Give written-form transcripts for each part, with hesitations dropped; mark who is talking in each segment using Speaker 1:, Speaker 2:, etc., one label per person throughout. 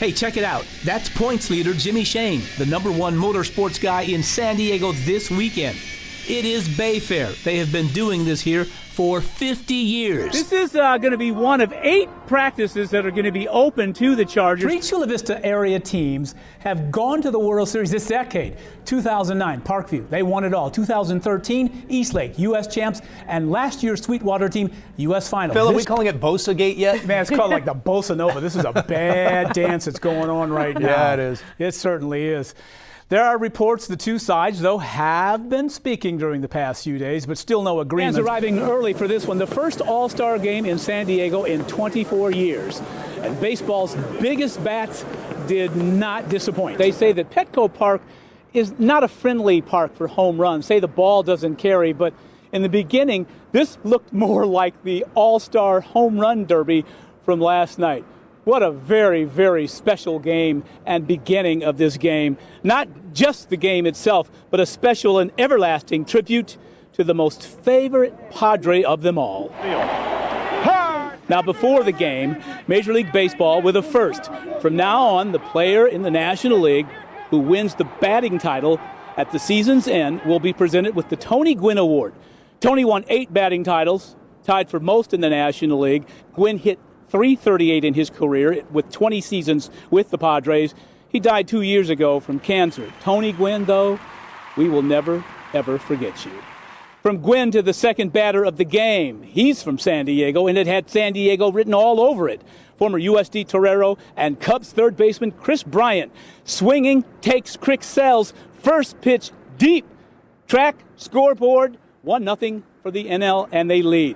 Speaker 1: Hey, check it out. That's points leader Jimmy Shane, the #1 motorsports guy in San Diego this weekend. It is Bay Fair. They have been doing this here for 50 years.
Speaker 2: This is going to be one of 8 practices that are going to be open to the Chargers. 3 Chula Vista area teams have gone to the World Series this decade. 2009, Parkview, they won it all. 2013, Eastlake, U.S. champs, and last year's Sweetwater team, U.S. final.
Speaker 3: Phil, are we calling it Bosa Gate yet?
Speaker 2: Man, it's called like the Bossa Nova. This is a bad dance that's going on right now.
Speaker 3: Yeah, it is.
Speaker 2: It certainly is. There are reports the two sides, though, have been speaking during the past few days, but still no agreement. Fans arriving early for this one, the first All-Star game in San Diego in 24 years. And baseball's biggest bats did not disappoint. They say that Petco Park is not a friendly park for home runs. Say the ball doesn't carry, but in the beginning, this looked more like the All-Star home run derby from last night. What a very, very special game and beginning of this game. Not just the game itself, but a special and everlasting tribute to the most favorite Padre of them all. Now, before the game, Major League Baseball with a first. From now on, the player in the National League who wins the batting title at the season's end will be presented with the Tony Gwynn Award. Tony won 8 batting titles, tied for most in the National League. Gwynn hit .338 in his career with 20 seasons with the Padres. He died 2 years ago from cancer. Tony Gwynn, though, we will never, ever forget you. From Gwynn to the second batter of the game. He's from San Diego, and it had San Diego written all over it. Former USD Torero and Cubs third baseman Chris Bryant. Swinging, takes Cricksel's first pitch deep. Track, scoreboard, 1-0 for the NL, and they lead.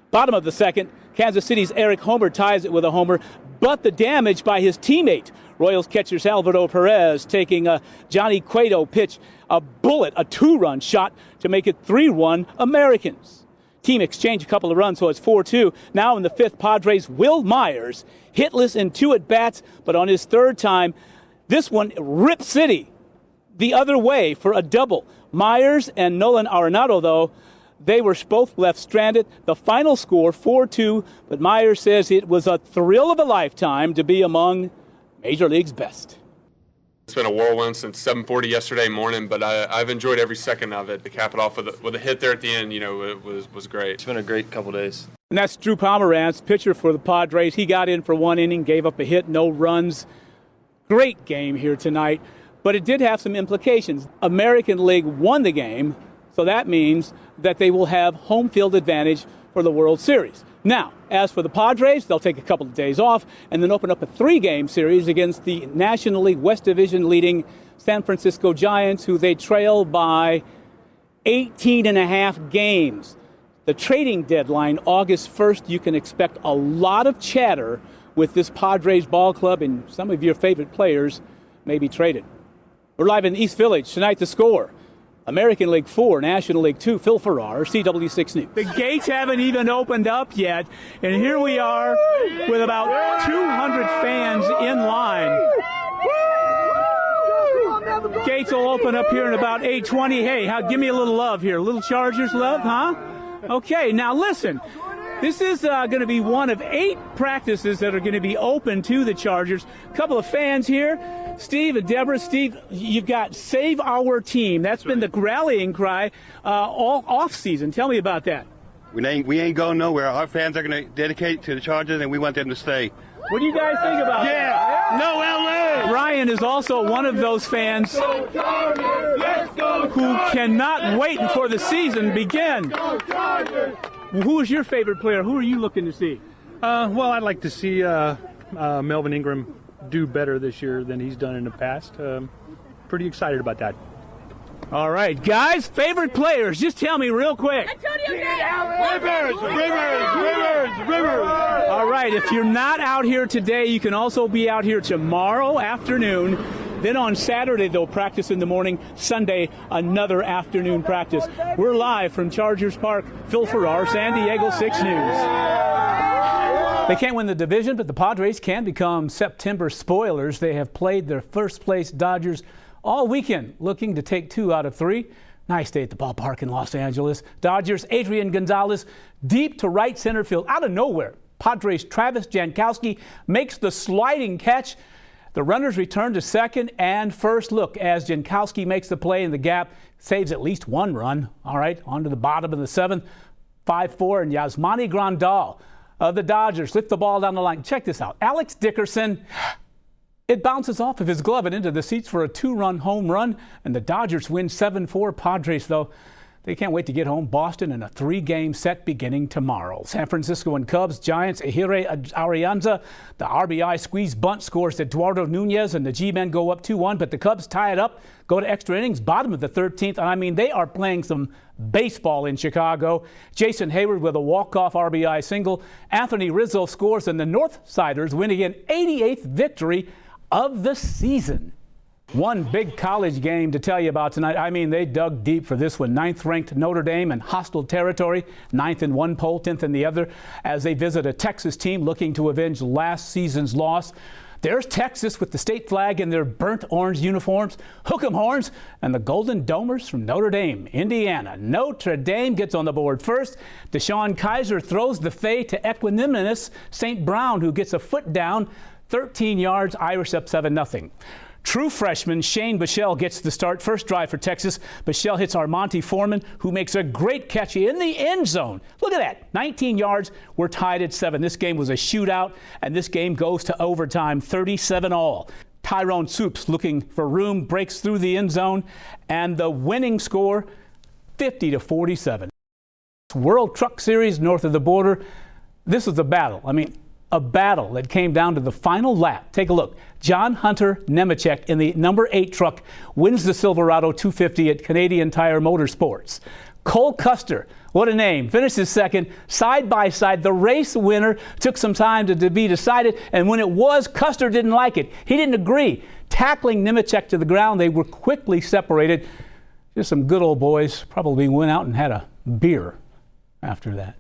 Speaker 2: Bottom of the second, Kansas City's Eric Homer ties it with a homer, but the damage by his teammate. Royals catcher Salvador Perez taking a Johnny Cueto pitch, a bullet, a 2-run shot to make it 3-1 Americans. Team exchange a couple of runs, so it's 4-2. Now in the 5th, Padres' Will Myers, hitless in 2 at-bats, but on his 3rd time, this one, Rip City, the other way for a double. Myers and Nolan Arenado, though, they were both left stranded. The final score, 4-2, but Myers says it was a thrill of a lifetime to be among Major League's best.
Speaker 4: It's been a whirlwind since 7:40 yesterday morning, but I've enjoyed every second of it. To cap it off with a hit there at the end, you know, it was great.
Speaker 3: It's been a great couple days.
Speaker 2: And that's Drew Pomeranz, pitcher for the Padres. He got in for 1 inning, gave up a hit, no runs. Great game here tonight, but it did have some implications. American League won the game, so that means that they will have home field advantage for the World Series. Now, as for the Padres, they'll take a couple of days off and then open up a 3-game series against the National League West Division leading San Francisco Giants, who they trail by 18.5 games. The trading deadline, August 1st, you can expect a lot of chatter with this Padres ball club, and some of your favorite players may be traded. We're live in East Village. Tonight, the score. American League 4, National League 2, Phil Farrar, CW6 News. The gates haven't even opened up yet, and here we are with about 200 fans in line. Gates will open up here in about 8:20. Hey, give me a little love here. A little Chargers love, huh? Okay, now listen. This is going to be one of 8 practices that are going to be open to the Chargers. A couple of fans here. Steve and Deborah. Steve, you've got Save Our Team. That's been the rallying cry all off-season. Tell me about that.
Speaker 5: We ain't going nowhere. Our fans are going to dedicate to the Chargers, and we want them to stay.
Speaker 2: What do you guys think about that?
Speaker 5: Yeah! No L.A.!
Speaker 2: Brian is also one of those fans who cannot wait for the season begin. Who is your favorite player? Who are you looking to see?
Speaker 6: Well, I'd like to see Melvin Ingram do better this year than he's done in the past. Pretty excited about that.
Speaker 2: All right, guys, favorite players. Just tell me real quick.
Speaker 5: Rivers!
Speaker 2: All right, if you're not out here today, you can also be out here tomorrow afternoon. Then on Saturday, they'll practice in the morning. Sunday, another afternoon practice. We're live from Chargers Park. Phil Farrar, San Diego 6 News. They can't win the division, but the Padres can become September spoilers. They have played their first-place Dodgers all weekend, looking to take 2 out of 3. Nice day at the ballpark in Los Angeles. Dodgers' Adrian Gonzalez deep to right center field out of nowhere. Padres' Travis Jankowski makes the sliding catch. The runners return to second and first. Look, as Jankowski makes the play in the gap, saves at least one run. All right, on to the bottom of the seventh. 5-4, and Yasmani Grandal of the Dodgers lift the ball down the line. Check this out. Alex Dickerson, it bounces off of his glove and into the seats for a 2-run home run, and the Dodgers win 7-4. Padres, though, they can't wait to get home. Boston in a 3-game set beginning tomorrow. San Francisco and Cubs, Giants, Ehire Arianza. The RBI squeeze bunt scores Eduardo Nunez, and the G-men go up 2-1, but the Cubs tie it up, go to extra innings, bottom of the 13th. And I mean, they are playing some baseball in Chicago. Jason Hayward with a walk-off RBI single. Anthony Rizzo scores, and the Northsiders win again, 88th victory of the season. One big college game to tell you about tonight. I mean, they dug deep for this one. 9th-ranked Notre Dame in hostile territory, 9th in one poll, 10th in the other, as they visit a Texas team looking to avenge last season's loss. There's Texas with the state flag in their burnt orange uniforms, hook 'em horns, and the Golden Domers from Notre Dame, Indiana. Notre Dame gets on the board first. Deshaun Kaiser throws the fade to equanimous St. Brown, who gets a foot down, 13 yards, Irish up 7-0. True freshman Shane Bichelle gets the start. First drive for Texas. Bichelle hits Armonte Foreman, who makes a great catch in the end zone. Look at that, 19 yards. We're tied at 7. This game was a shootout, and this game goes to overtime, 37-all. Tyrone Supes looking for room, breaks through the end zone, and the winning score, 50-47. World Truck Series north of the border. This was a battle. I mean, a battle that came down to the final lap. Take a look. John Hunter Nemechek in the number 8 truck wins the Silverado 250 at Canadian Tire Motorsports. Cole Custer, what a name, finishes second, side by side. The race winner took some time to be decided, and when it was, Custer didn't like it. He didn't agree. Tackling Nemechek to the ground, they were quickly separated. Just some good old boys, probably went out and had a beer after that.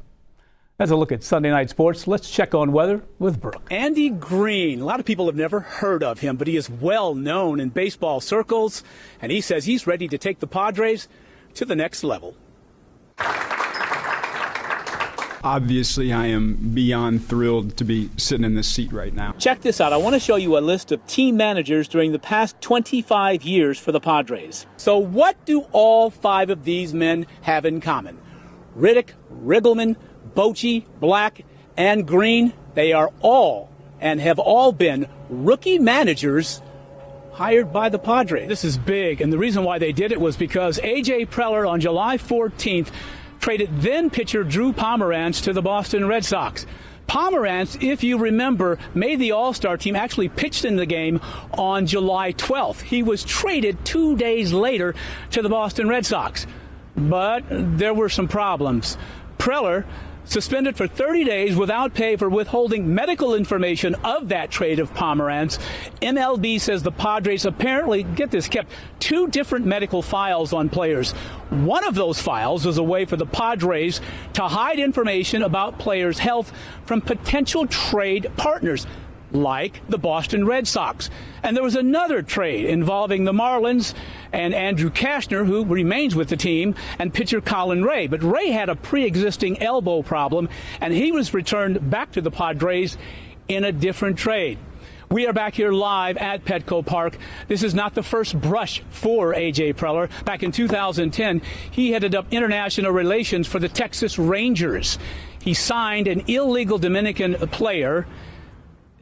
Speaker 2: That's a look at Sunday Night Sports. Let's check on weather with Brooke.
Speaker 7: Andy Green. A lot of people have never heard of him, but he is well known in baseball circles, and he says he's ready to take the Padres to the next level.
Speaker 8: Obviously, I am beyond thrilled to be sitting in this seat right now.
Speaker 7: Check this out. I want to show you a list of team managers during the past 25 years for the Padres. So what do all 5 of these men have in common? Riddick, Riggleman, Bochy, Black, and Green, they are all and have all been rookie managers hired by the Padres.
Speaker 2: This is big, and the reason why they did it was because A.J. Preller on July 14th traded then pitcher Drew Pomeranz to the Boston Red Sox. Pomeranz, if you remember, made the All-Star team, actually pitched in the game on July 12th. He was traded 2 days later to the Boston Red Sox, but there were some problems. Preller suspended for 30 days without pay for withholding medical information of that trade of Pomeranz. MLB says the Padres apparently, get this, kept 2 different medical files on players. One of those files was a way for the Padres to hide information about players' health from potential trade partners, like the Boston Red Sox. And there was another trade involving the Marlins and Andrew Kashner, who remains with the team, and pitcher Colin Ray. But Ray had a pre-existing elbow problem, and he was returned back to the Padres in a different trade. We are back here live at Petco Park. This is not the first brush for A.J. Preller. Back in 2010, he headed up international relations for the Texas Rangers. He signed an illegal Dominican player.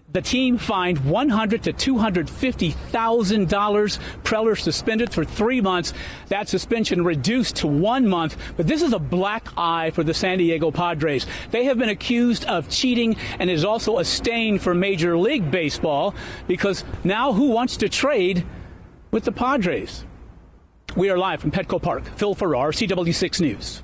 Speaker 2: The team fined $100,000 to $250,000. Preller suspended for 3 months. That suspension reduced to 1 month. But this is a black eye for the San Diego Padres. They have been accused of cheating, and is also a stain for Major League Baseball, because now who wants to trade with the Padres? We are live from Petco Park. Phil Farrar, CW6 News.